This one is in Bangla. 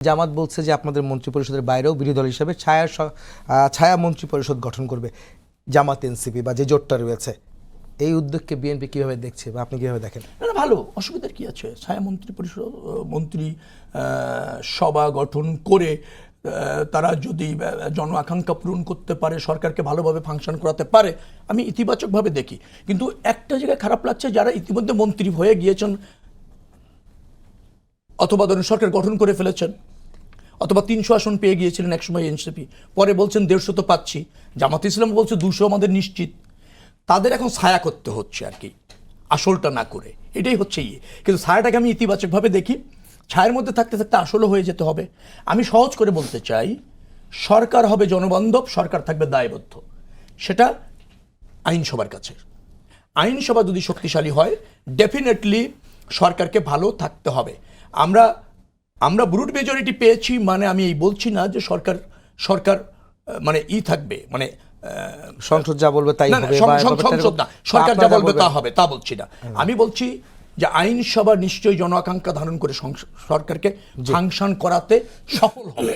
জামাত বলছে যে আপনাদের মন্ত্রিপরিষদের বাইরেও বিরোধী দল হিসেবে ছায়া মন্ত্রিপরিষদ গঠন করবে জামাত এনসিপি বা যে জোটটা রয়েছে। এই উদ্যোগকে বিএনপি কিভাবে দেখছে বা আপনি কিভাবে দেখেন? ভালো, অসুবিধার কি আছে? ছায়া মন্ত্রিপরিষদ মন্ত্রী সভা গঠন করে তারা যদি জন আকাঙ্ক্ষা পূরণ করতে পারে, সরকারকে ভালোভাবে ফাংশন করাতে পারে, আমি ইতিবাচকভাবে দেখি। কিন্তু একটা জায়গায় খারাপ লাগছে, যারা ইতিমধ্যে মন্ত্রী হয়ে গিয়েছেন অথবা ধরুন সরকার গঠন করে ফেলেছেন অথবা 300 আসন পেয়ে গিয়েছিলেন একসময় এনসিপি, পরে বলছেন 150 তো পাচ্ছি, জামাত ইসলাম বলছে 200 আমাদের নিশ্চিত, তাদের এখন ছায়া করতে হচ্ছে আর কি, আসলটা না করে। এটাই হচ্ছে কিন্তু ছায়াটাকে আমি ইতিবাচকভাবে দেখি। ছায়ের মধ্যে থাকতে থাকতে আসলও হয়ে যেতে হবে। আমি সহজ করে বলতে চাই, সরকার হবে জনবান্ধব, সরকার থাকবে দায়বদ্ধ। সেটা আইনসভার কাছে। আইনসভা যদি শক্তিশালী হয়, ডেফিনেটলি সরকারকে ভালো থাকতে হবে। আমরা ব্রুট মেজরিটি পেয়েছি মানে আমি এই বলছি না যে সরকার মানে থাকবে, মানে সংসদ যা বলবে তাই হবে, সংসদ না, সরকার যা বলবে তা হবে, তা বলছি না। আমি বলছি যে আইনসভা নিশ্চয়ই জন আকাঙ্ক্ষা ধারণ করে সরকারকে ফাংশন করাতে সফল হবে।